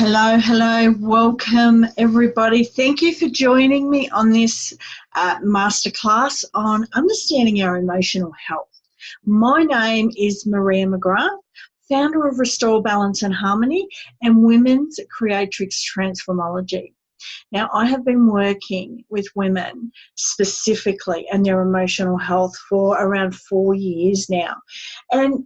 Hello. Welcome, everybody. Thank you for joining me on this masterclass on understanding our emotional health. My name is Maria McGrath, founder of Restore Balance and Harmony and Women's Creatrix Transformology. Now, I have been working with women specifically and their emotional health for around 4 years now. And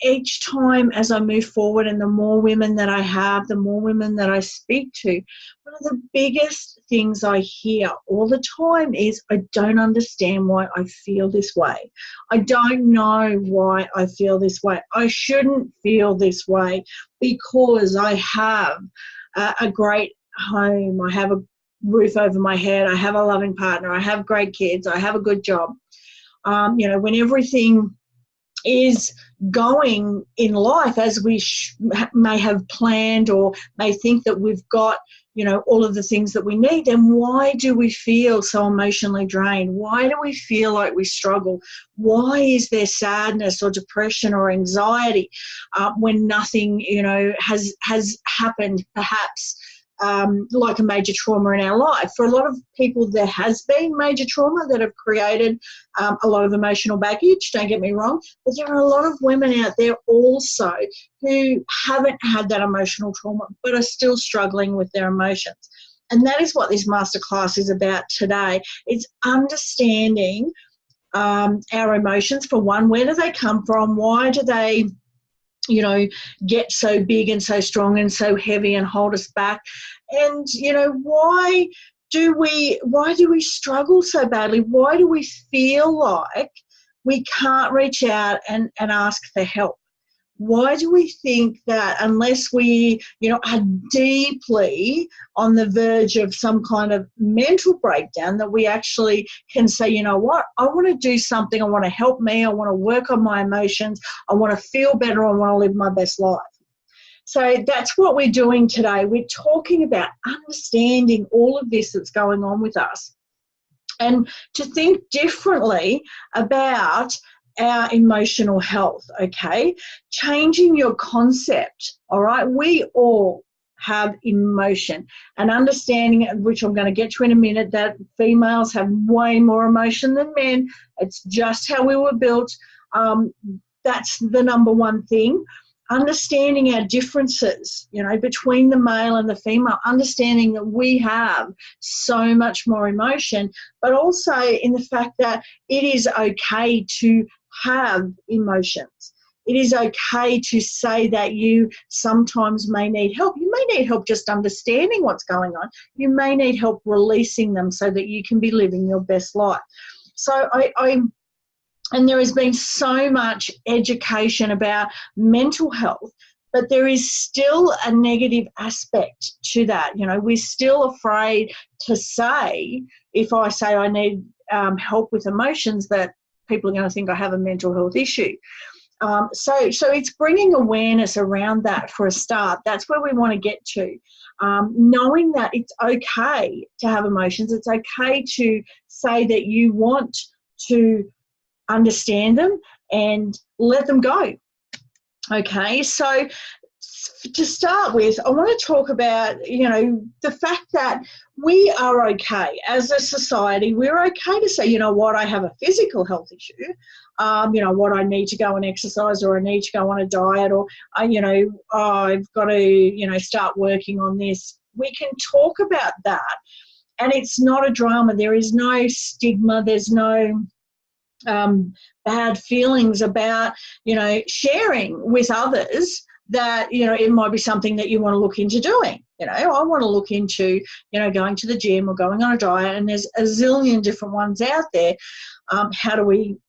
each time as I move forward and the more women that I have, the more women that I speak to, one of the biggest things I hear all the time is, I don't understand why I feel this way. I don't know why I feel this way. I shouldn't feel this way because I have a great home, I have a roof over my head, I have a loving partner, I have great kids, I have a good job. When everything is going in life as we may have planned or may think that we've got, all of the things that we need, then why do we feel so emotionally drained? Why do we feel like we struggle? Why is there sadness or depression or anxiety when nothing, has happened perhaps like a major trauma in our life? For a lot of people, there has been major trauma that have created a lot of emotional baggage, don't get me wrong, but there are a lot of women out there also who haven't had that emotional trauma but are still struggling with their emotions. And that is what this masterclass is about today. It's understanding our emotions. For one, where do they come from? Why do they get so big and so strong and so heavy and hold us back? And, why do we struggle so badly? Why do we feel like we can't reach out and ask for help? Why do we think that unless we, are deeply on the verge of some kind of mental breakdown, that we actually can say, you know what, I want to do something, I want to help me, I want to work on my emotions, I want to feel better, I want to live my best life. So that's what we're doing today. We're talking about understanding all of this that's going on with us and to think differently about our emotional health, okay? Changing your concept, all right? We all have emotion, and understanding, which I'm going to get to in a minute, that females have way more emotion than men. It's just how we were built. That's the number one thing. Understanding our differences, between the male and the female, understanding that we have so much more emotion, but also in the fact that it is okay to have emotions. It is okay to say that you sometimes may need help. You may need help just understanding what's going on. You may need help releasing them so that you can be living your best life. So and there has been so much education about mental health, but there is still a negative aspect to that. We're still afraid to say, if I say I need help with emotions, that people are going to think I have a mental health issue. So it's bringing awareness around that for a start. That's where we want to get to. Knowing that it's okay to have emotions. It's okay to say that you want to understand them and let them go. Okay, so to start with, I want to talk about, the fact that we are okay as a society. We're okay to say, what, I have a physical health issue, what, I need to go and exercise, or I need to go on a diet, or, I've got to, start working on this. We can talk about that, and it's not a drama. There is no stigma. There's no bad feelings about, sharing with others that, it might be something that you want to look into doing. I want to look into, going to the gym or going on a diet, and there's a zillion different ones out there. How do we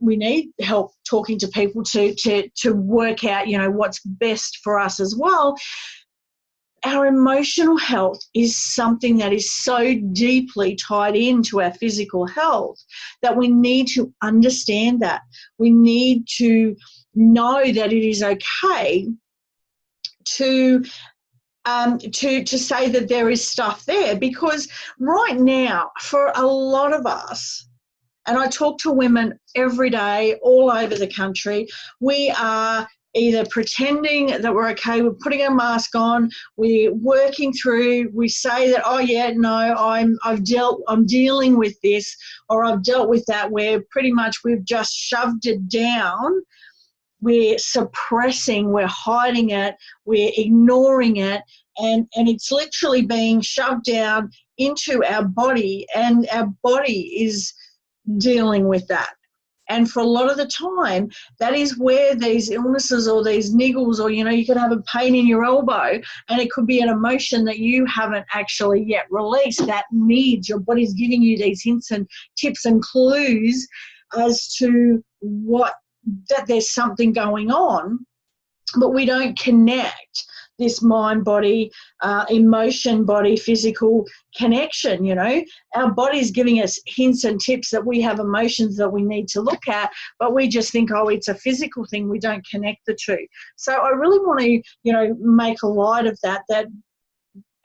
need help talking to people to work out, what's best for us as well. Our emotional health is something that is so deeply tied into our physical health that we need to understand that. We need to know that it is okay to say that there is stuff there, because right now, for a lot of us, and I talk to women every day all over the country, we are either pretending that we're okay, we're putting a mask on, we're working through, we say that, oh yeah, no, I'm dealing with this, or I've dealt with that, where pretty much we've just shoved it down, we're suppressing, we're hiding it, we're ignoring it, and it's literally being shoved down into our body, and our body is dealing with that. And for a lot of the time, that is where these illnesses or these niggles, or, you know, you could have a pain in your elbow, and it could be an emotion that you haven't actually yet released that needs, your body's giving you these hints and tips and clues as to that there's something going on, but we don't connect this mind, body, emotion, body, physical connection. You know, our body's giving us hints and tips that we have emotions that we need to look at, but we just think, oh, it's a physical thing. We don't connect the two. So I really want to, you know, make a light of that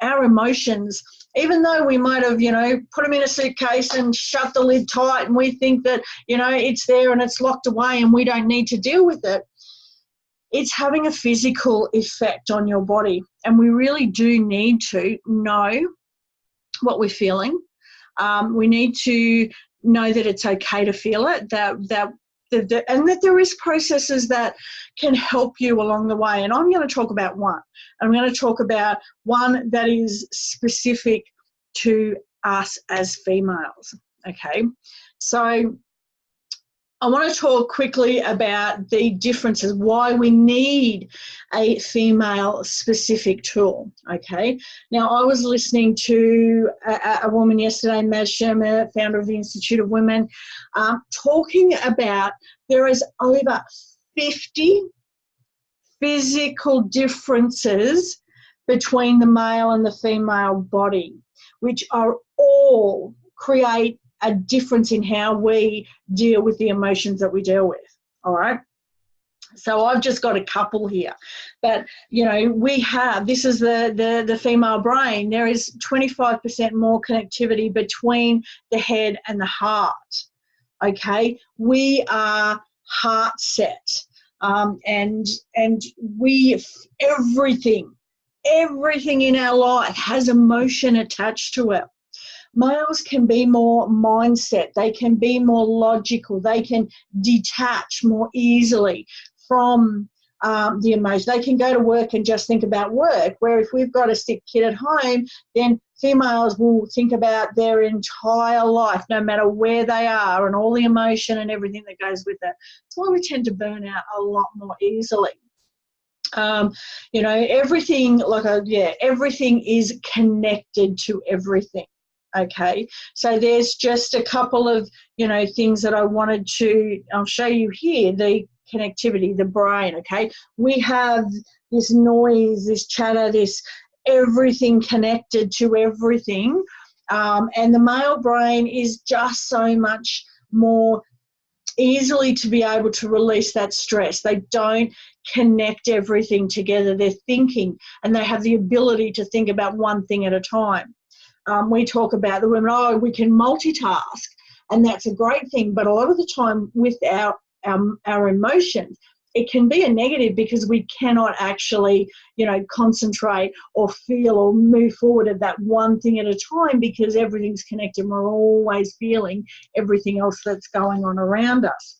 our emotions, even though we might have, you know, put them in a suitcase and shut the lid tight, and we think that, you know, it's there and it's locked away and we don't need to deal with it, it's having a physical effect on your body. And we really do need to know what we're feeling. We need to know that it's okay to feel it, and that there is processes that can help you along the way. And I'm going to talk about one. I'm going to talk about one that is specific to us as females, okay? So I want to talk quickly about the differences, why we need a female-specific tool, okay? Now, I was listening to a woman yesterday, Maz Shermer, founder of the Institute of Women, talking about there is over 50 physical differences between the male and the female body, which are all create a difference in how we deal with the emotions that we deal with, all right? So I've just got a couple here. But, you know, this is the female brain. There is 25% more connectivity between the head and the heart, okay? We are heart set, and everything in our life has emotion attached to it. Males can be more mindset, they can be more logical, they can detach more easily from the emotion. They can go to work and just think about work, where if we've got a sick kid at home, then females will think about their entire life, no matter where they are, and all the emotion and everything that goes with it. That's why we tend to burn out a lot more easily. You know, everything is connected to everything. Okay, so there's just a couple of, you know, things that I'll show you here, the connectivity, the brain, okay? We have this noise, this chatter, this everything connected to everything, and the male brain is just so much more easily to be able to release that stress. They don't connect everything together. They're thinking, and they have the ability to think about one thing at a time. We talk about the women, we can multitask, and that's a great thing, but a lot of the time with our emotions, it can be a negative, because we cannot actually, you know, concentrate or feel or move forward at that one thing at a time, because everything's connected. We're always feeling everything else that's going on around us.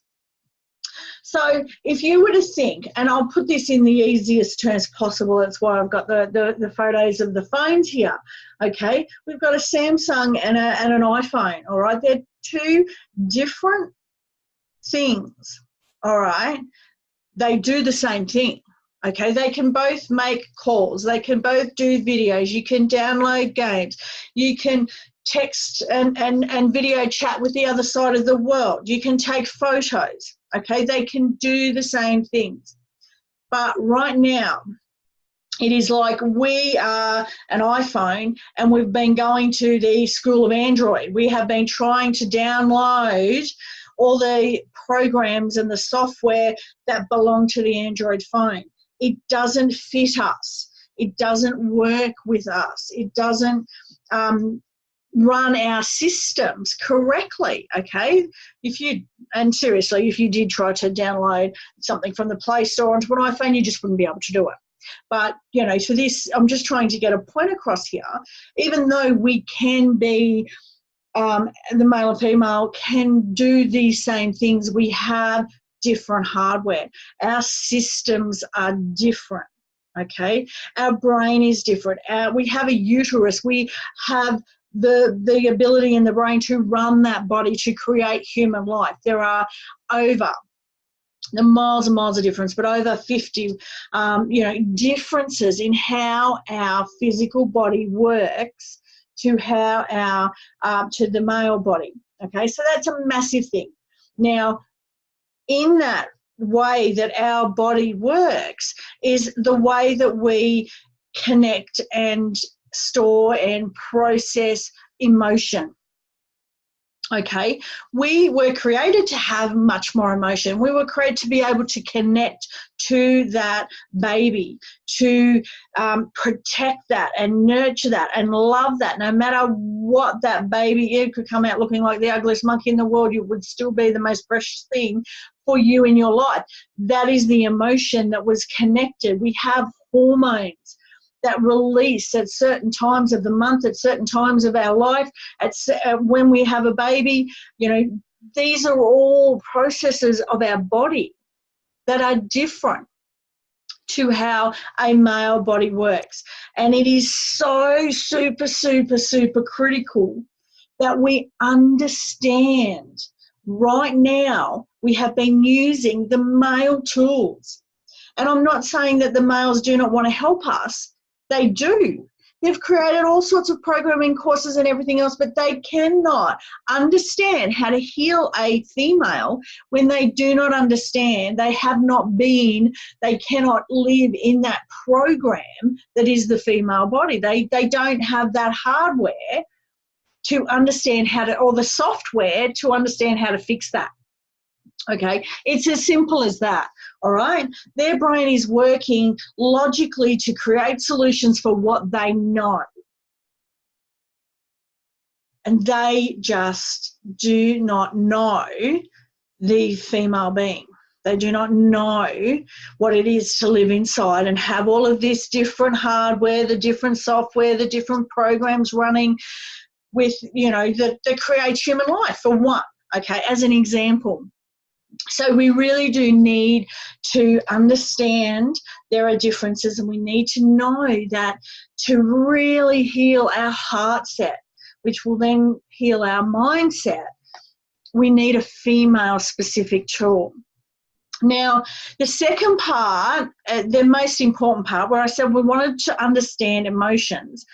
So if you were to think, and I'll put this in the easiest terms possible, that's why I've got the photos of the phones here, okay? We've got a Samsung and an iPhone, all right? They're two different things, all right? They do the same thing, okay? They can both make calls. They can both do videos. You can download games. You can text and video chat with the other side of the world. You can take photos, okay? They can do the same things. But right now, it is like we are an iPhone and we've been going to the school of Android. We have been trying to download all the programs and the software that belong to the Android phone. It doesn't fit us. It doesn't work with us. It doesn't run our systems correctly, okay? And seriously, if you did try to download something from the Play Store onto an iPhone, you just wouldn't be able to do it. But, for this, I'm just trying to get a point across here. Even though we can be, the male and female can do these same things, we have different hardware. Our systems are different, okay? Our brain is different. We have a uterus. We have the ability in the brain to run that body to create human life. There are over the miles and miles of difference, but over 50, differences in how our physical body works to how to the male body. Okay, so that's a massive thing. Now, in that way that our body works is the way that we connect and store and process emotion. Okay, we were created to have much more emotion. We were created to be able to connect to that baby, to protect that and nurture that and love that. No matter what that baby, it could come out looking like the ugliest monkey in the world, it would still be the most precious thing for you in your life. That is the emotion that was connected. We have hormones that release at certain times of the month, at certain times of our life, when we have a baby. These are all processes of our body that are different to how a male body works. And it is so super, super, super critical that we understand right now. We have been using the male tools. And I'm not saying that the males do not want to help us. They do. They've created all sorts of programming courses and everything else, but they cannot understand how to heal a female when they do not understand. They cannot live in that program that is the female body. They don't have that hardware to understand or the software to understand how to fix that. Okay, it's as simple as that, all right? Their brain is working logically to create solutions for what they know. And they just do not know the female being. They do not know what it is to live inside and have all of this different hardware, the different software, the different programs running with, that creates human life, for one, okay, as an example. So we really do need to understand there are differences, and we need to know that to really heal our heart set, which will then heal our mindset, we need a female-specific tool. Now, the second part, the most important part, where I said we wanted to understand emotions,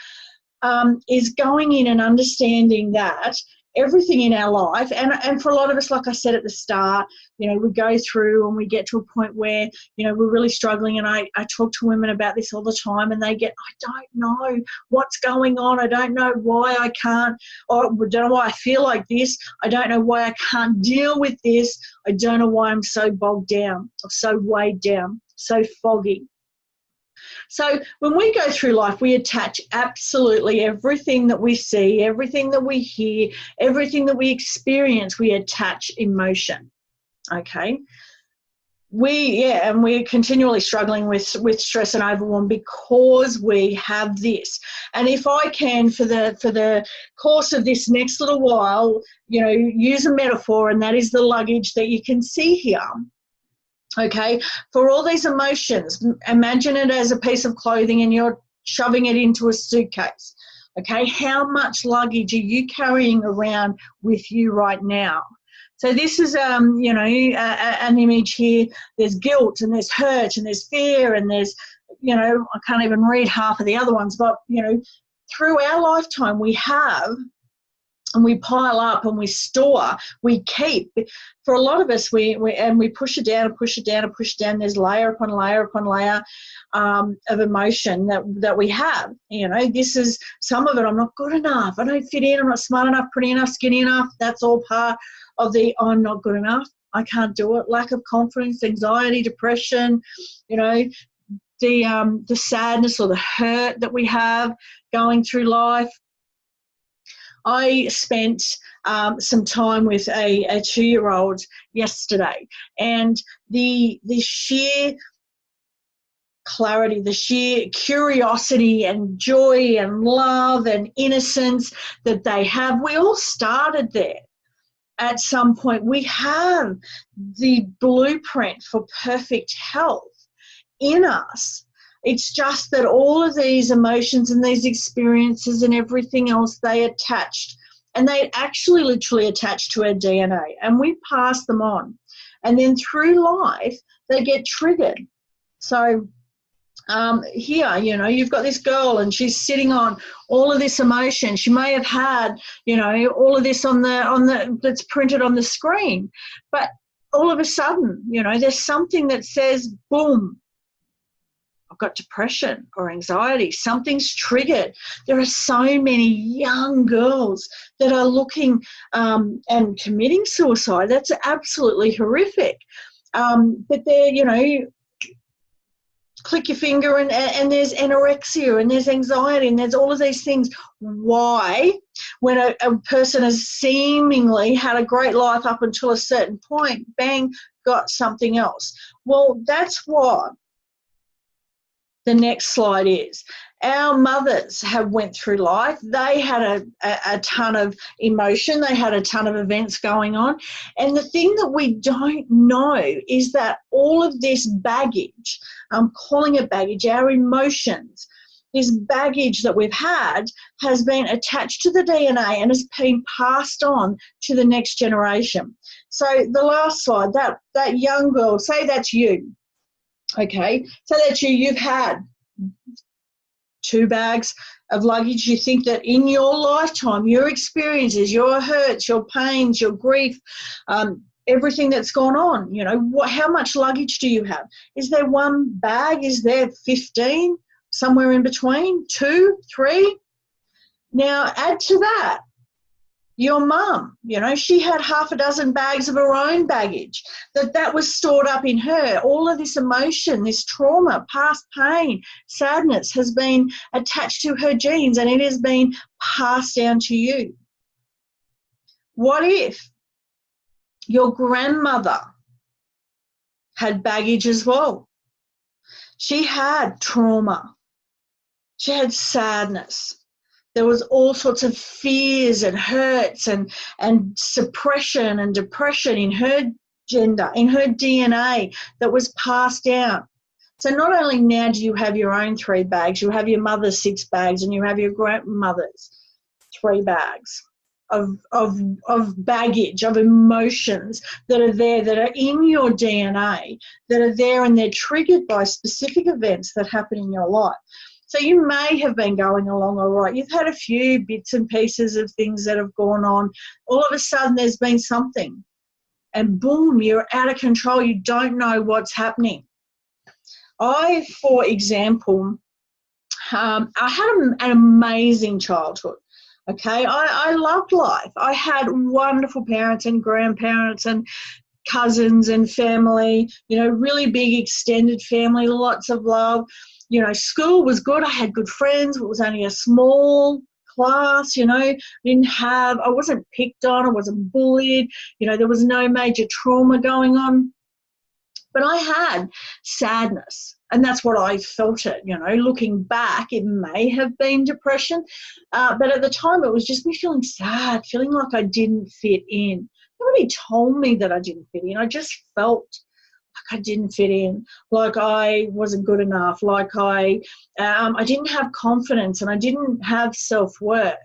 is going in and understanding that everything in our life, and for a lot of us, like I said at the start, we go through and we get to a point where, we're really struggling, and I talk to women about this all the time, and they get, I don't know what's going on, I don't know why I can't, or I don't know why I feel like this, I don't know why I can't deal with this, I don't know why I'm so bogged down, or so weighed down, so foggy. So when we go through life, we attach absolutely everything that we see, everything that we hear, everything that we experience, we attach emotion, okay? And we're continually struggling with stress and overwhelm because we have this. And if I can, for the course of this next little while, use a metaphor, and that is the luggage that you can see here. Okay, for all these emotions, imagine it as a piece of clothing and you're shoving it into a suitcase. Okay, how much luggage are you carrying around with you right now? So this is, an image here. There's guilt, and there's hurt, and there's fear, and there's, I can't even read half of the other ones, but, through our lifetime we have, and we pile up and we store, we keep. For a lot of us, we push it down and push it down and push it down. There's layer upon layer upon layer of emotion that we have. This is some of it. I'm not good enough. I don't fit in. I'm not smart enough, pretty enough, skinny enough. That's all part of the I'm not good enough. I can't do it. Lack of confidence, anxiety, depression, the sadness or the hurt that we have going through life. I spent some time with a 2-year-old yesterday, and the sheer clarity, the sheer curiosity and joy and love and innocence that they have, we all started there. At some point, we have the blueprint for perfect health in us. It's just that all of these emotions and these experiences and everything else, they attached, and they actually literally attach to our DNA, and we pass them on. And then through life, they get triggered. So here, you've got this girl and she's sitting on all of this emotion. She may have had, all of this on the that's printed on the screen, but all of a sudden, there's something that says, boom, I've got depression or anxiety. Something's triggered. There are so many young girls that are looking and committing suicide. That's absolutely horrific. But they're, click your finger and there's anorexia and there's anxiety and there's all of these things. Why, when a person has seemingly had a great life up until a certain point, bang, got something else? Well, that's what the next slide is. Our mothers have went through life. They had a ton of emotion. They had a ton of events going on. And the thing that we don't know is that all of this baggage, I'm calling it baggage, our emotions, this baggage that we've had has been attached to the DNA and has been passed on to the next generation. So the last slide, that young girl, say that's you. Okay, so that's you. You've had 2 bags of luggage. You think that in your lifetime, your experiences, your hurts, your pains, your grief, everything that's gone on, how much luggage do you have? Is there 1 bag? Is there 15? Somewhere in between? 2, 3? Now add to that your mum, she had half a dozen bags of her own baggage that was stored up in her. All of this emotion, this trauma, past pain, sadness has been attached to her genes and it has been passed down to you. What if your grandmother had baggage as well? She had trauma. She had sadness. There was all sorts of fears and hurts and suppression and depression in her gender, in her DNA that was passed down. So not only now do you have your own 3 bags, you have your mother's 6 bags and you have your grandmother's 3 bags of baggage, of emotions that are there, that are in your DNA, that are there and they're triggered by specific events that happen in your life. So you may have been going along all right. You've had a few bits and pieces of things that have gone on. All of a sudden there's been something and boom, you're out of control. You don't know what's happening. I, for example, I had an amazing childhood. Okay, I loved life. I had wonderful parents and grandparents and cousins and family, really big extended family, lots of love. School was good. I had good friends. It was only a small class, I wasn't picked on. I wasn't bullied. There was no major trauma going on. But I had sadness, and that's what I felt it, looking back, it may have been depression. But at the time, it was just me feeling sad, feeling like I didn't fit in. Nobody told me that I didn't fit in. I just felt like I didn't fit in, like I wasn't good enough, like I didn't have confidence and I didn't have self-worth.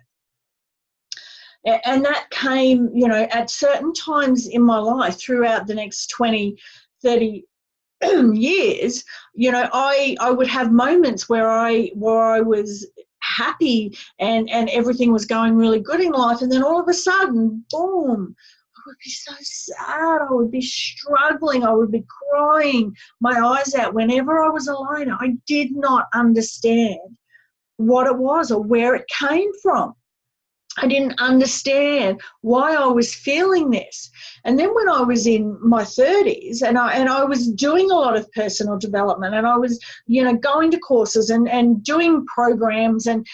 And that came, at certain times in my life throughout the next 20, 30 years, I would have moments where I was happy and everything was going really good in life, and then all of a sudden, boom, I would be so sad, I would be struggling, I would be crying my eyes out whenever I was alone. I did not understand what it was or where it came from. I didn't understand why I was feeling this. And then when I was in my 30s and I was doing a lot of personal development and I was, going to courses and doing programs and,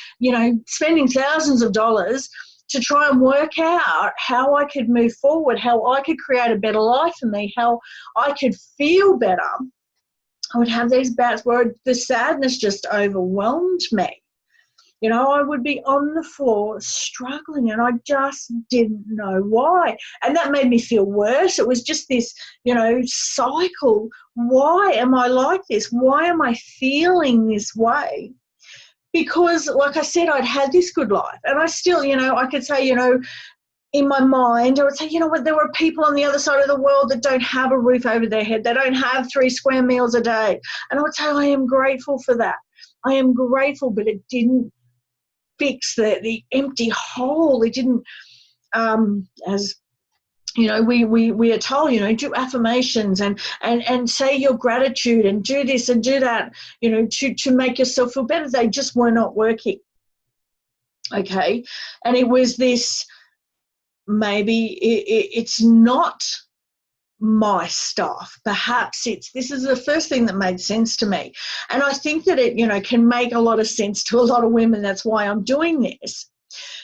spending thousands of dollars to try and work out how I could move forward, how I could create a better life for me, how I could feel better, I would have these bouts where the sadness just overwhelmed me. You know, I would be on the floor struggling and I just didn't know why. And that made me feel worse. It was just this, you know, cycle. Why am I like this? Why am I feeling this way? Because, like I said, I'd had this good life. And I still, you know, I could say, you know, in my mind, I would say, you know what, there are people on the other side of the world that don't have a roof over their head. They don't have 3 square meals a day. And I would say, I am grateful for that. I am grateful, but it didn't fix the empty hole. It didn't, as you know, we are told, you know, do affirmations and say your gratitude and do this and do that, you know, to make yourself feel better. They just were not working. Okay. And it was this, maybe it's not my stuff. Perhaps this is the first thing that made sense to me. And I think that it, you know, can make a lot of sense to a lot of women. That's why I'm doing this.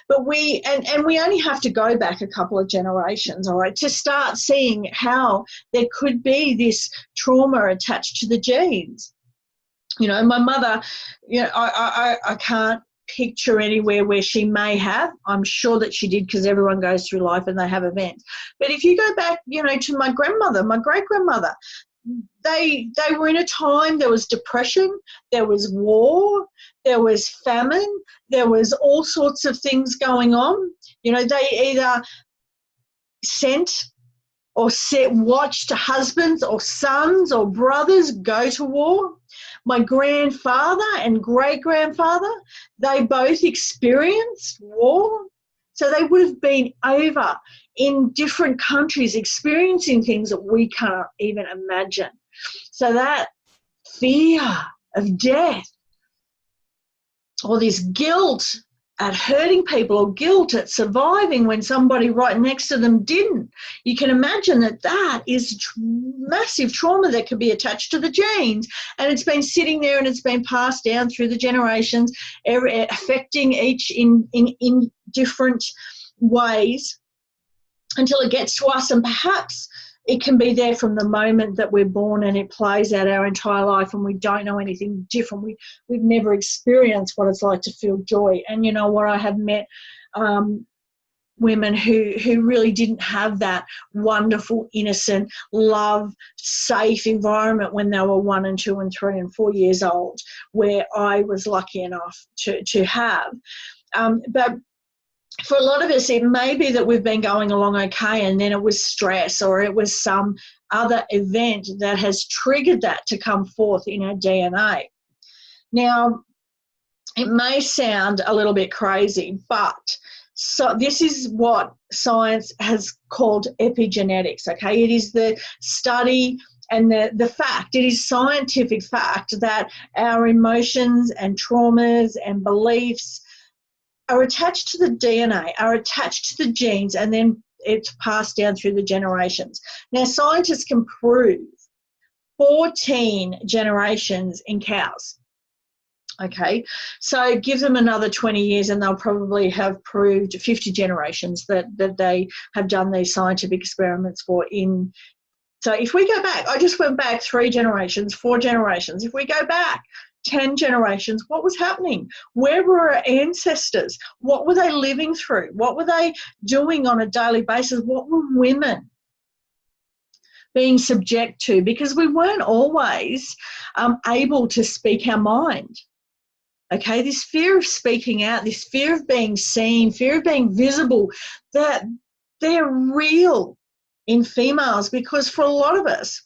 But we only have to go back a couple of generations, all right, to start seeing how there could be this trauma attached to the genes. You know, my mother, you know, I can't picture anywhere where she may have. I'm sure that she did, because everyone goes through life and they have events. But if you go back, you know, to my grandmother, my great-grandmother, they were in a time, there was depression, there was war, there was famine, there was all sorts of things going on. You know, they either sent or watched husbands or sons or brothers go to war. My grandfather and great-grandfather, they both experienced war. So they would have been over in different countries experiencing things that we can't even imagine. So that fear of death, or this guilt at hurting people, or guilt at surviving when somebody right next to them didn't. You can imagine that is massive trauma that could be attached to the genes, and it's been sitting there and it's been passed down through the generations, affecting each in different ways until it gets to us. And perhaps it can be there from the moment that we're born, and it plays out our entire life, and we don't know anything different. We've never experienced what it's like to feel joy. And you know what, I have met women who really didn't have that wonderful, innocent, love, safe environment when they were 1 and 2 and 3 and 4 years old, where I was lucky enough to have. But for a lot of us, it may be that we've been going along okay, and then it was stress, or it was some other event that has triggered that to come forth in our DNA. Now, it may sound a little bit crazy, but so this is what science has called epigenetics, okay? It is the study and the fact, it is scientific fact that our emotions and traumas and beliefs are attached to the DNA, are attached to the genes, and then it's passed down through the generations. Now, scientists can prove 14 generations in cows. Okay, so give them another 20 years and they'll probably have proved 50 generations that they have done these scientific experiments for. So if we go back, I just went back 3 generations, 4 generations. If we go back 10 generations, what was happening? Where were our ancestors? What were they living through? What were they doing on a daily basis? What were women being subject to? Because we weren't always able to speak our mind. Okay, this fear of speaking out, this fear of being seen, fear of being visible, that they're real in females, because for a lot of us,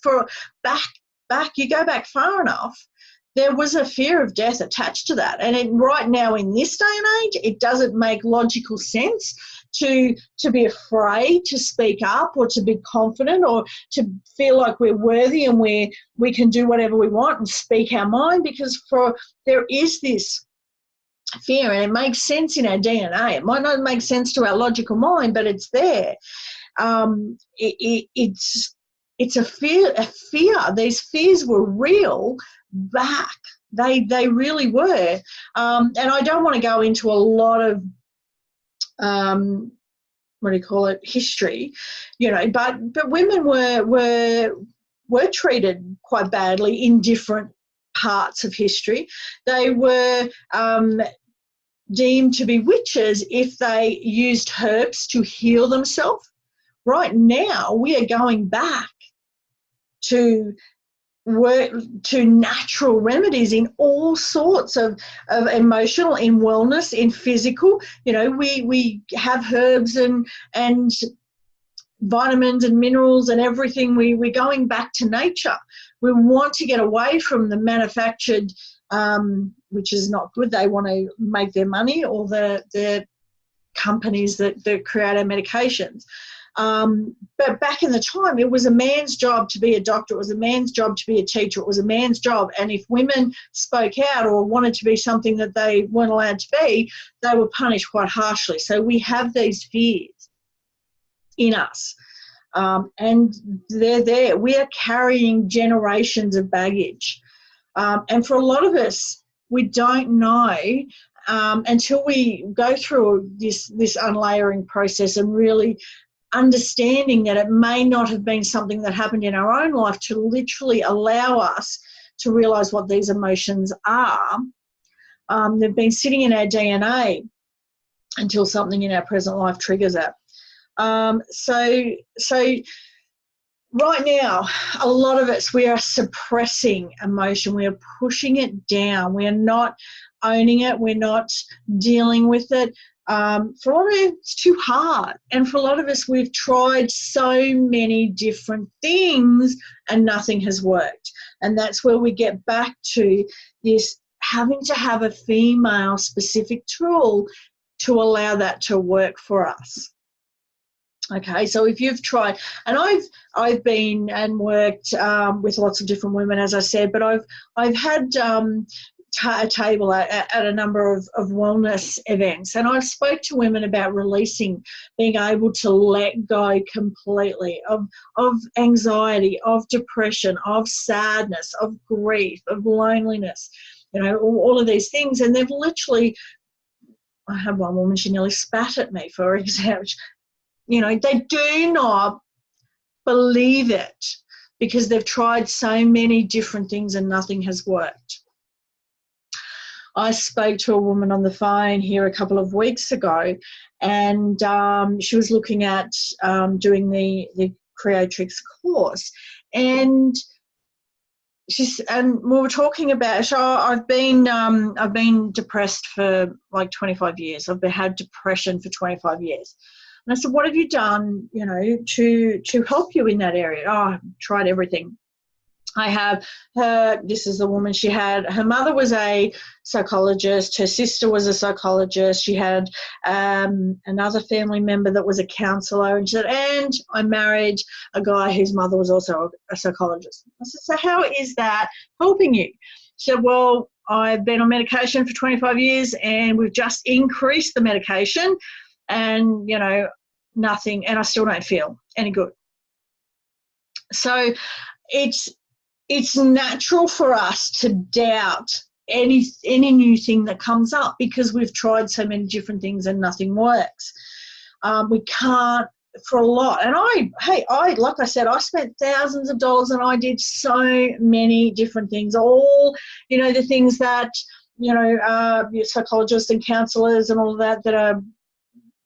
back, you go back far enough, there was a fear of death attached to that. And right now in this day and age, it doesn't make logical sense to be afraid to speak up, or to be confident, or to feel like we're worthy and we can do whatever we want and speak our mind, because there is this fear, and it makes sense in our DNA. It might not make sense to our logical mind, but it's there. It's a fear. These fears were real back. They really were. And I don't want to go into a lot of what do you call it, history, but women were treated quite badly in different parts of history. They were deemed to be witches if they used herbs to heal themselves. Right now, we are going back to natural remedies in all sorts of emotional, in wellness, in physical. We have herbs and vitamins and minerals and everything. We're going back to nature. We want to get away from the manufactured, which is not good. They want to make their money, or the companies that create our medications. But back in the time, it was a man's job to be a doctor. It was a man's job to be a teacher. It was a man's job. And if women spoke out or wanted to be something that they weren't allowed to be, they were punished quite harshly. So we have these fears in us. And they're there. We are carrying generations of baggage. And for a lot of us, we don't know until we go through this unlayering process and really understanding that it may not have been something that happened in our own life, to literally allow us to realise what these emotions are. They've been sitting in our DNA until something in our present life triggers it. So right now, a lot of us, we are suppressing emotion. We are pushing it down. We are not owning it. We're not dealing with it. For a lot of it, it's too hard. And for a lot of us, we've tried so many different things and nothing has worked. And that's where we get back to this having to have a female specific tool to allow that to work for us. Okay, so if you've tried, and I've been and worked with lots of different women, as I said, but I've had a table at a number of wellness events, and I've spoke to women about releasing, being able to let go completely of anxiety, of depression, of sadness, of grief, of loneliness, all of these things. And they've literally, I had one woman, she nearly spat at me, for example. They do not believe it because they've tried so many different things and nothing has worked. I spoke to a woman on the phone here a couple of weeks ago, and she was looking at doing the Creatrix course, and we were talking about. So I've been depressed for like 25 years. I've had depression for 25 years. And I said, what have you done, to help you in that area? Oh, I've tried everything. I have this is the woman, her mother was a psychologist, her sister was a psychologist, she had another family member that was a counsellor, and she said, and I married a guy whose mother was also a psychologist. I said, so how is that helping you? She said, well, I've been on medication for 25 years and we've just increased the medication and, nothing, and I still don't feel any good. So it's natural for us to doubt any new thing that comes up because we've tried so many different things and nothing works. We can't, for a lot. And I like I said, I spent thousands of dollars and I did so many different things, all, the things that, psychologists and counsellors and all of that are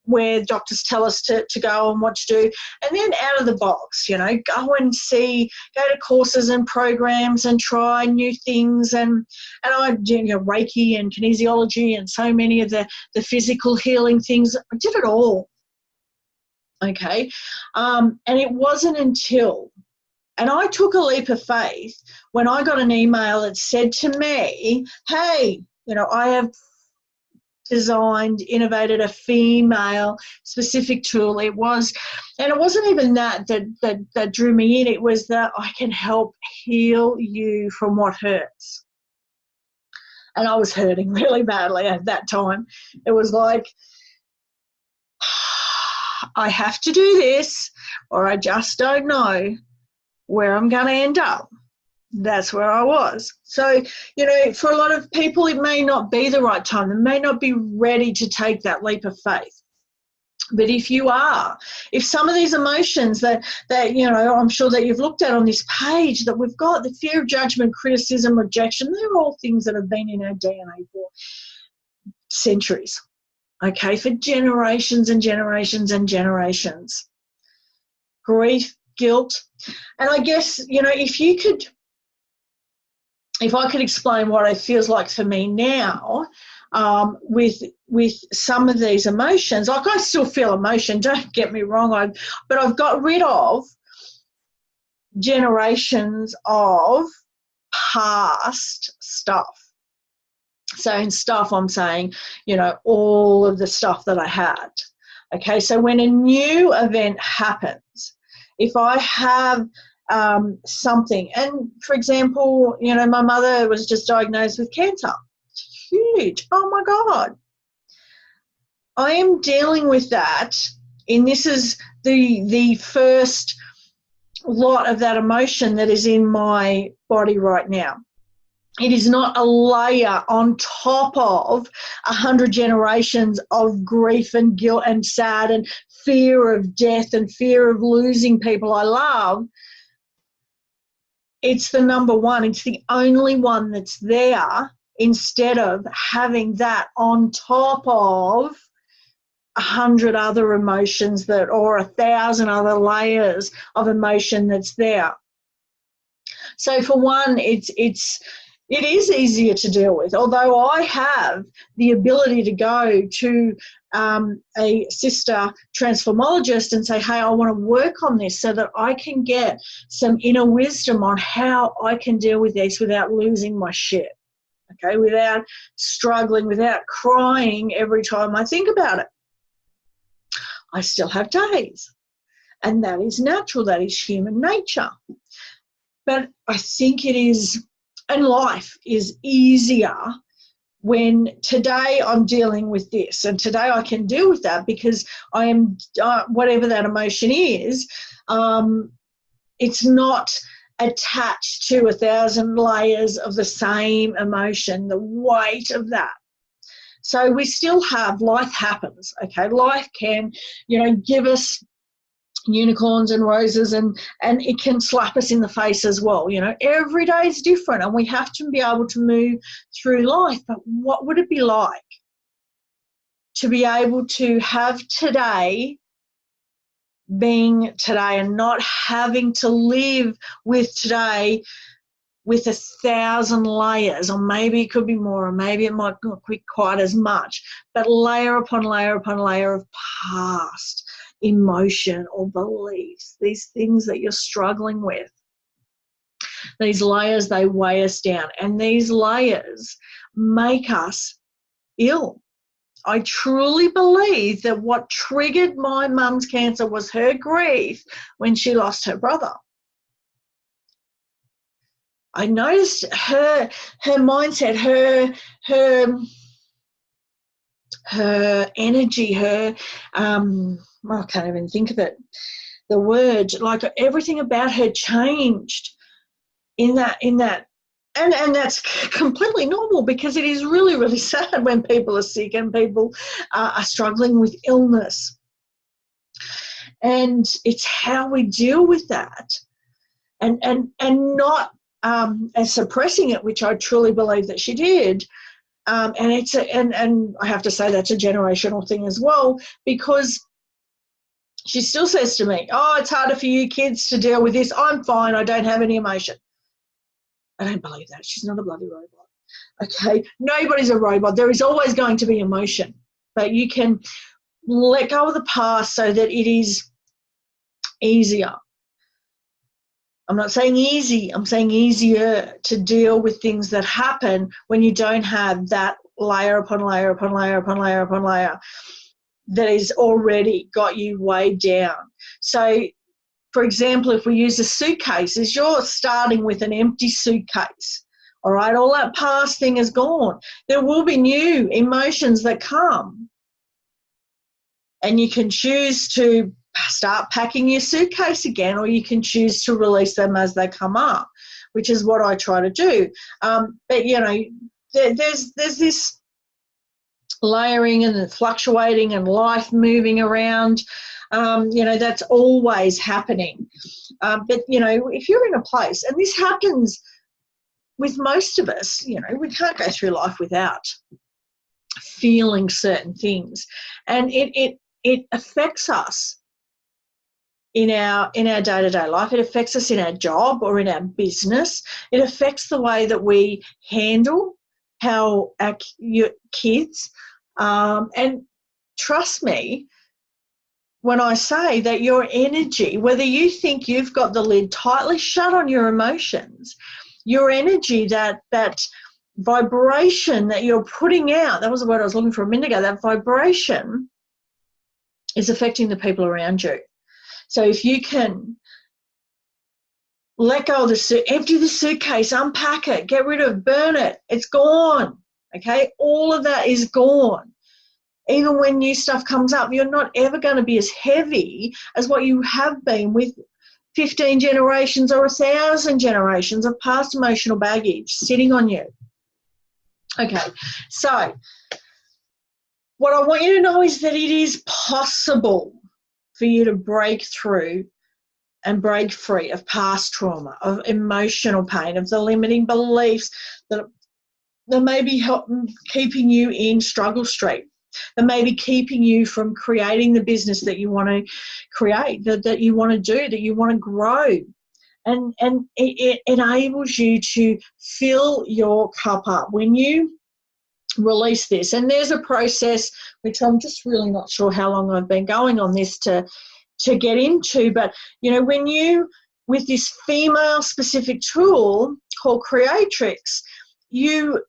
where doctors tell us to go and what to do. And then out of the box, go and go to courses and programs and try new things. And I did Reiki and kinesiology and so many of the physical healing things. I did it all. Okay. And it wasn't until, and I took a leap of faith when I got an email that said to me, hey, I have designed, innovated a female specific tool. It wasn't even that drew me in. It was that I can help heal you from what hurts. And I was hurting really badly at that time. It was like, I have to do this or I just don't know where I'm going to end up. That's where I was. So, for a lot of people, it may not be the right time. They may not be ready to take that leap of faith. But if some of these emotions that I'm sure that you've looked at on this page that we've got, the fear of judgment, criticism, rejection, they're all things that have been in our DNA for centuries, okay, for generations and generations and generations. Grief, guilt. And I guess, if I could explain what it feels like for me now, with some of these emotions, like I still feel emotion, don't get me wrong, but I've got rid of generations of past stuff. So in stuff, I'm saying, all of the stuff that I had. Okay, so when a new event happens, if I have something, and for example, my mother was just diagnosed with cancer. It's huge. Oh my God. I am dealing with that, and this is the first lot of that emotion that is in my body right now. It is not a layer on top of 100 generations of grief and guilt and sad and fear of death and fear of losing people I love. It's the number one. It's the only one that's there, instead of having that on top of 100 other emotions or 1,000 other layers of emotion that's there. So for one, it is easier to deal with, although I have the ability to go to a sister transformologist and say, hey, I want to work on this so that I can get some inner wisdom on how I can deal with this without losing my shit, okay, without struggling, without crying every time I think about it. I still have days, and that is natural. That is human nature. But I think it is, and life is easier when today I'm dealing with this, and today I can deal with that because I am, whatever that emotion is, it's not attached to 1,000 layers of the same emotion, the weight of that. So we still have, life happens, okay? Life can, give us unicorns and roses, and it can slap us in the face as well. Every day is different, and we have to be able to move through life. But what would it be like to be able to have today being today and not having to live with today with 1,000 layers, or maybe it could be more, or maybe it might not be quite as much, but layer upon layer upon layer of past emotion or beliefs, these things that you're struggling with. These layers, they weigh us down, and these layers make us ill. I truly believe that what triggered my mum's cancer was her grief when she lost her brother. I noticed her mindset, her energy, I can't even think of it, the word, like everything about her changed in that, and that's completely normal, because it is really, really sad when people are sick and people are struggling with illness. And it's how we deal with that, and not as suppressing it, which I truly believe that she did. And and I have to say that's a generational thing as well, because she still says to me, oh, it's harder for you kids to deal with this. I'm fine. I don't have any emotion. I don't believe that. She's not a bloody robot. Okay? Nobody's a robot. There is always going to be emotion, but you can let go of the past so that it is easier. I'm not saying easy, I'm saying easier to deal with things that happen when you don't have that layer upon layer upon layer upon layer upon layer that has already got you weighed down. So, for example, if we use a suitcase, as you're starting with an empty suitcase, all right, all that past thing is gone. There will be new emotions that come, and you can choose to start packing your suitcase again, or you can choose to release them as they come up, which is what I try to do. But there's this layering and fluctuating and life moving around. That's always happening. But, if you're in a place, and this happens with most of us, we can't go through life without feeling certain things. And it affects us in our day-to-day life. It affects us in our job or in our business. It affects the way that we handle your kids. And trust me when I say that your energy, whether you think you've got the lid tightly shut on your emotions, your energy, that vibration that you're putting out, that was the word I was looking for a minute ago, that vibration is affecting the people around you. So if you can let go of empty the suitcase, unpack it, get rid of, burn it, it's gone, okay? All of that is gone. Even when new stuff comes up, you're not ever going to be as heavy as what you have been with 15 generations or 1,000 generations of past emotional baggage sitting on you. Okay, so what I want you to know is that it is possible for you to break through and break free of past trauma, of emotional pain, of the limiting beliefs that may be keeping you in struggle street, that may be keeping you from creating the business that you want to create, that you want to do, that you want to grow. And it enables you to fill your cup up when you release this. And there's a process which I'm just really not sure how long I've been going on this to get into, but when you, with this female specific tool called Creatrix, you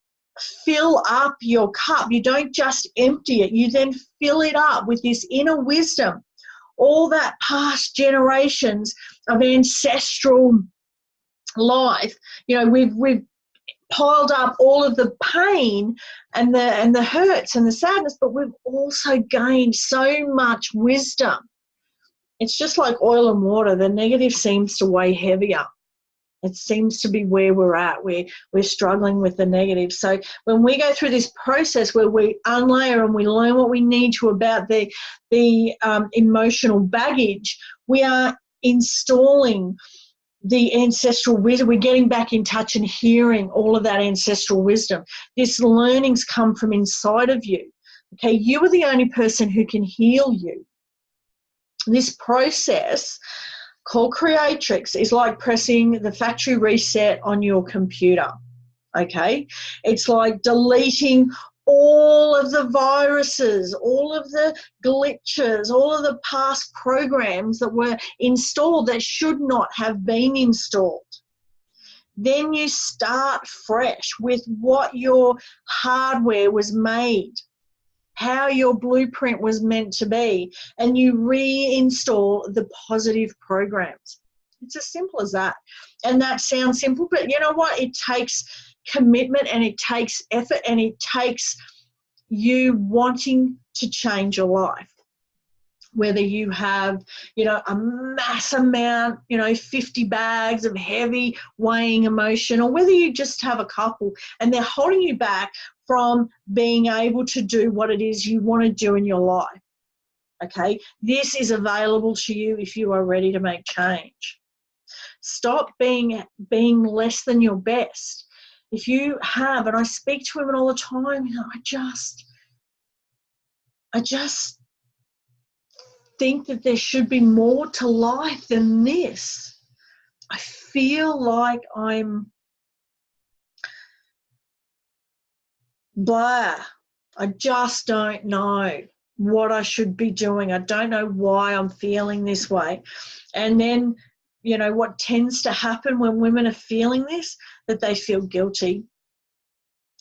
fill up your cup. You don't just empty it, you then fill it up with this inner wisdom, all that past generations of ancestral life. We've piled up all of the pain and the hurts and the sadness, but we've also gained so much wisdom. It's just like oil and water. The negative seems to weigh heavier. It seems to be where we're at. We're struggling with the negative. So when we go through this process where we unlayer and we learn what we need to about the emotional baggage, we are installing the ancestral wisdom. We're getting back in touch and hearing all of that ancestral wisdom. This learnings come from inside of you. Okay, you are the only person who can heal you. This process called Creatrix is like pressing the factory reset on your computer, okay? It's like deleting all of the viruses, all of the glitches, all of the past programs that were installed that should not have been installed. Then you start fresh with what your hardware was made, how your blueprint was meant to be, and you reinstall the positive programs. It's as simple as that. And that sounds simple, but you know what? It takes commitment and it takes effort and it takes you wanting to change your life. Whether you have, a mass amount, 50 bags of heavy weighing emotion, or whether you just have a couple and they're holding you back from being able to do what it is you want to do in your life. Okay, this is available to you if you are ready to make change. Stop being less than your best. If you have, and I speak to women all the time, I just think that there should be more to life than this. I feel like I'm blah. I just don't know what I should be doing. I don't know why I'm feeling this way. And then, what tends to happen when women are feeling this, that they feel guilty.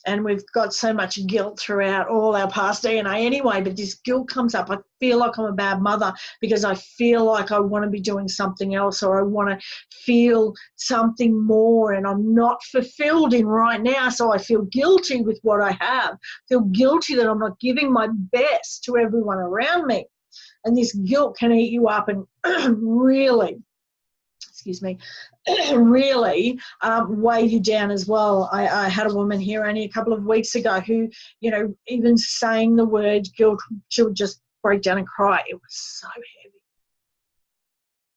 And we've got so much guilt throughout all our past DNA anyway, but this guilt comes up. I feel like I'm a bad mother because I feel like I want to be doing something else, or I want to feel something more and I'm not fulfilled in right now, so I feel guilty with what I have. I feel guilty that I'm not giving my best to everyone around me. And this guilt can eat you up and really excuse me, really weigh you down as well. I had a woman here only a couple of weeks ago who, you know, even saying the word guilt, she would just break down and cry. It was so heavy.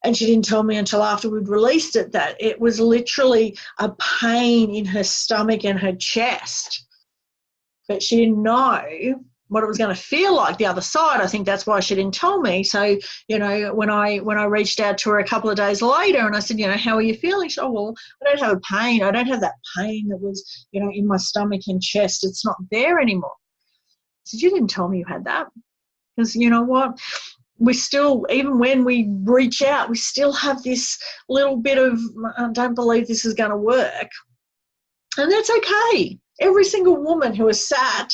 And she didn't tell me until after we'd released it that it was literally a pain in her stomach and her chest. But she didn't know what it was going to feel like the other side. I think that's why she didn't tell me. So, you know, when I reached out to her a couple of days later and I said, you know, how are you feeling? She said, oh, well, I don't have a pain. I don't have that pain that was, you know, in my stomach and chest. It's not there anymore. I said, you didn't tell me you had that. Because you know what? We still, even when we reach out, we still have this little bit of, I don't believe this is going to work. And that's okay. Every single woman who has sat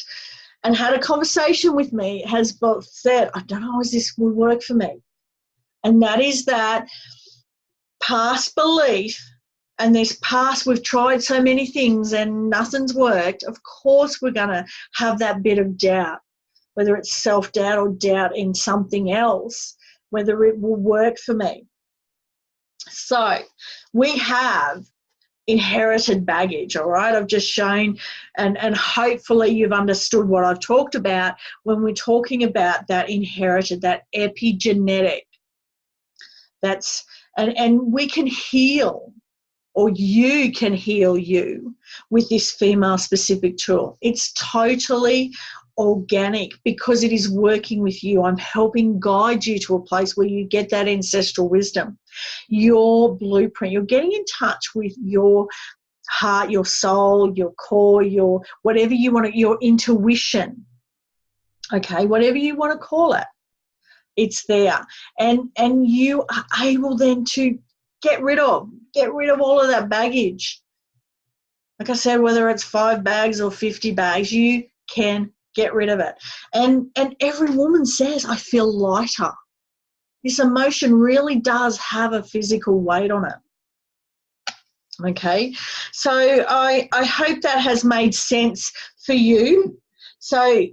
and had a conversation with me has both said, I don't know if this will work for me. And that is that past belief and this past, we've tried so many things and nothing's worked. Of course we're going to have that bit of doubt, whether it's self-doubt or doubt in something else, whether it will work for me. So we have inherited baggage, all right? I've just shown, and hopefully you've understood what I've talked about when we're talking about that inherited, that epigenetic. That's, and we can heal, or you can heal you with this female-specific tool. It's totally organic because it is working with you. I'm helping guide you to a place where you get that ancestral wisdom, your blueprint. You're getting in touch with your heart, your soul, your core, your whatever you want to, your intuition, okay, whatever you want to call it, it's there. And you are able then to get rid of all of that baggage. Like I said, whether it's 5 bags or 50 bags, you can get rid of it. And every woman says, I feel lighter. This emotion really does have a physical weight on it. Okay, so I hope that has made sense for you. So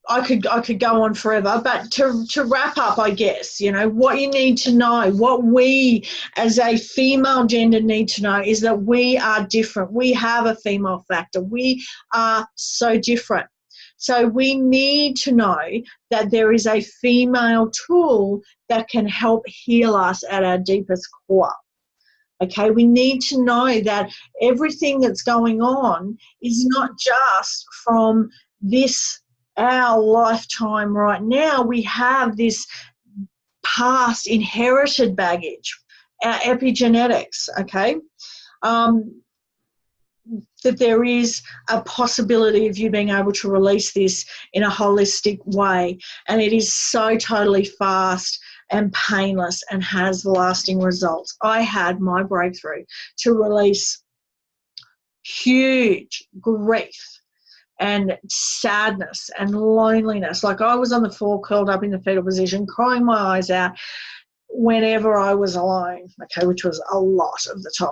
I could go on forever, but to wrap up, I guess, you know, what you need to know, what we as a female gender need to know is that we are different. We have a female factor. We are so different. So we need to know that there is a female tool that can help heal us at our deepest core. Okay, we need to know that everything that's going on is not just from this our lifetime right now. We have this past inherited baggage, our epigenetics, okay, that there is a possibility of you being able to release this in a holistic way, and it is so totally fast and painless and has lasting results. I had my breakthrough to release huge grief and sadness and loneliness. Like I was on the floor curled up in the fetal position, crying my eyes out whenever I was alone, okay, which was a lot of the time.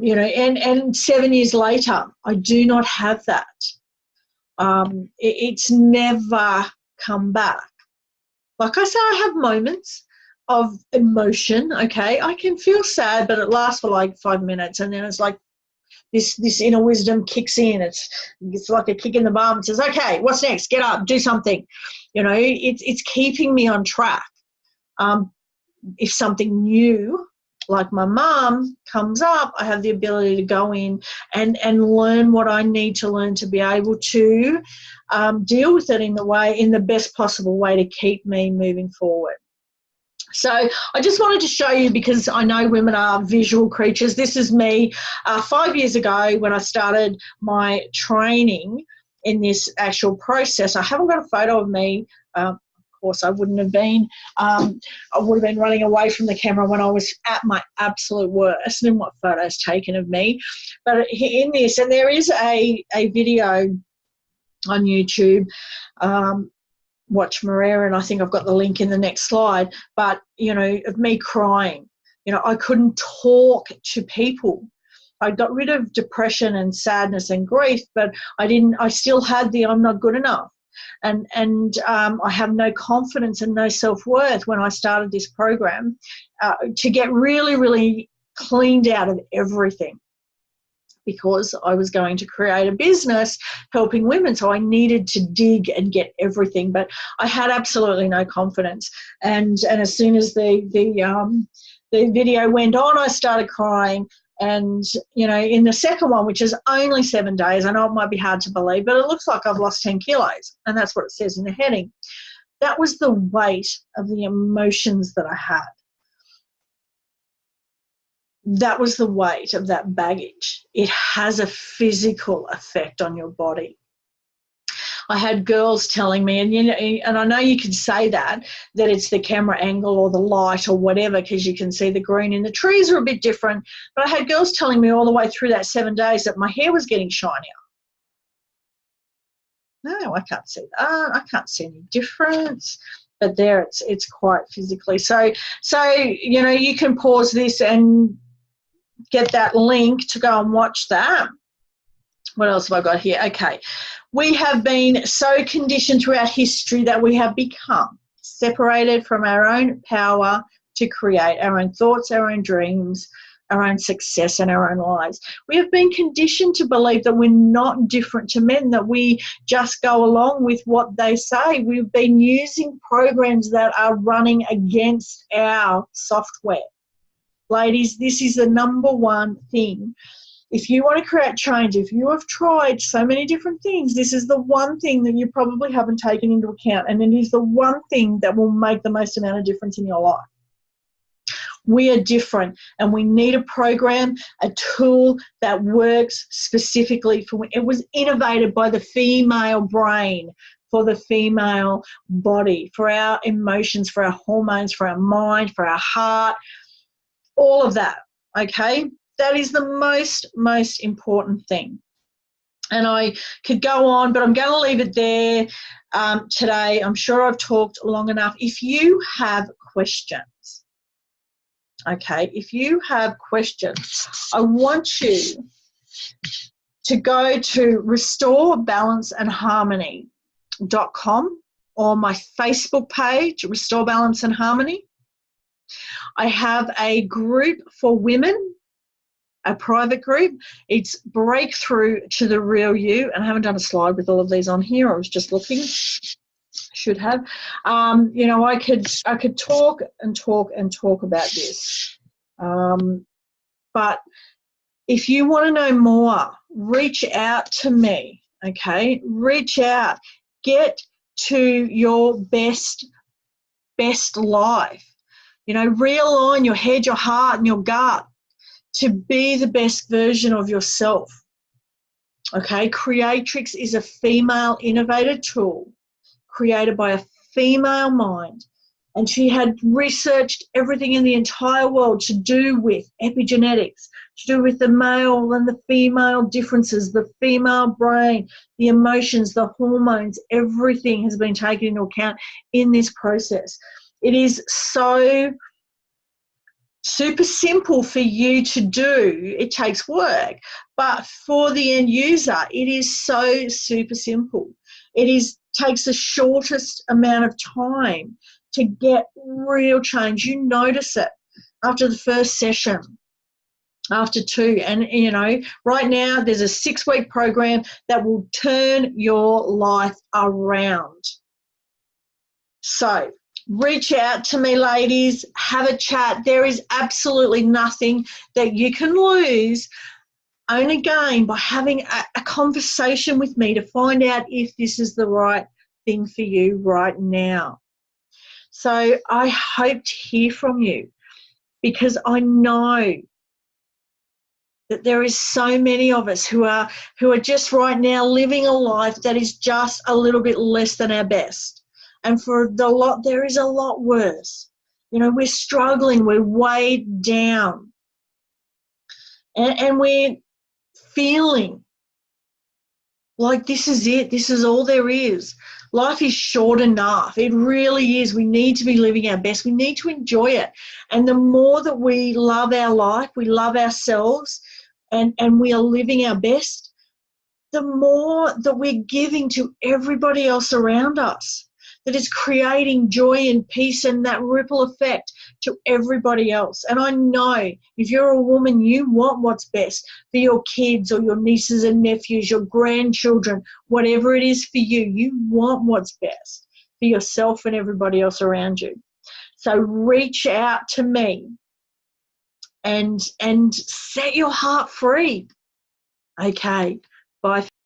You know, and 7 years later, I do not have that. It's never come back. Like I say, I have moments of emotion, okay? I can feel sad, but it lasts for like 5 minutes, and then it's like this inner wisdom kicks in. It's like a kick in the bum and says, okay, what's next? Get up, do something. You know, it's keeping me on track. If something new, like my mum, comes up, I have the ability to go in and learn what I need to learn to be able to deal with it in the best possible way to keep me moving forward. So I just wanted to show you, because I know women are visual creatures. This is me 5 years ago when I started my training in this actual process. I haven't got a photo of me. Of course, I wouldn't have been. I would have been running away from the camera when I was at my absolute worst, and what photos taken of me. But in this, and there is a video on YouTube, Watch Maria, and I think I've got the link in the next slide, but, you know, of me crying. You know, I couldn't talk to people. I got rid of depression and sadness and grief, but I still had the I'm not good enough. and I have no confidence and no self-worth when I started this program, to get really, really cleaned out of everything, because I was going to create a business helping women. So I needed to dig and get everything, but I had absolutely no confidence. And as soon as the video went on, I started crying. And, you know, in the second one, which is only 7 days, I know it might be hard to believe, but it looks like I've lost 10 kilos. And that's what it says in the heading. That was the weight of the emotions that I had. That was the weight of that baggage. It has a physical effect on your body. I had girls telling me, and you know, and I know you can say that it's the camera angle or the light or whatever, because you can see the green in the trees are a bit different. But I had girls telling me all the way through that 7 days that my hair was getting shinier. No, I can't see that. I can't see any difference. But there, it's quite physically. So you know, you can pause this and get that link to go and watch that. What else have I got here? Okay. We have been so conditioned throughout history that we have become separated from our own power to create our own thoughts, our own dreams, our own success, and our own lives. We have been conditioned to believe that we're not different to men, that we just go along with what they say. We've been using programs that are running against our software. Ladies, this is the number one thing. If you want to create change, if you have tried so many different things, this is the one thing that you probably haven't taken into account, and it is the one thing that will make the most amount of difference in your life. We are different, and we need a program, a tool that works specifically for. It was innovated by the female brain, for the female body, for our emotions, for our hormones, for our mind, for our heart, all of that, okay? That is the most important thing. And I could go on, but I'm going to leave it there today. I'm sure I've talked long enough. If you have questions, okay, if you have questions, I want you to go to restorebalanceandharmony.com or my Facebook page, Restore Balance and Harmony. I have a group for women, a private group. It's Breakthrough to the Real You. And I haven't done a slide with all of these on here. I was just looking. Should have. You know, I could talk and talk and talk about this. But if you want to know more, reach out to me, okay? Reach out. Get to your best life. You know, realign your head, your heart, and your gut to be the best version of yourself. Okay, Creatrix is a female innovator tool created by a female mind, and she had researched everything in the entire world to do with epigenetics, to do with the male and the female differences, the female brain, the emotions, the hormones. Everything has been taken into account in this process. It is so super simple for you to do. It takes work, but for the end user, it is so super simple. It takes the shortest amount of time to get real change. You notice it after the first session, after 2. And, you know, right now there's a 6-week program that will turn your life around. So reach out to me, ladies. Have a chat. There is absolutely nothing that you can lose, only gain by having a conversation with me to find out if this is the right thing for you right now. So I hope to hear from you, because I know that there is so many of us who are just right now living a life that is just a little bit less than our best. And for there is a lot worse. You know, we're struggling, we're weighed down, and we're feeling like this is it, this is all there is. Life is short enough. It really is. We need to be living our best. We need to enjoy it. And the more that we love our life, we love ourselves, and we are living our best, the more that we're giving to everybody else around us, that is creating joy and peace and that ripple effect to everybody else. And I know if you're a woman, you want what's best for your kids or your nieces and nephews, your grandchildren, whatever it is for you. You want what's best for yourself and everybody else around you. So reach out to me and set your heart free. Okay, bye.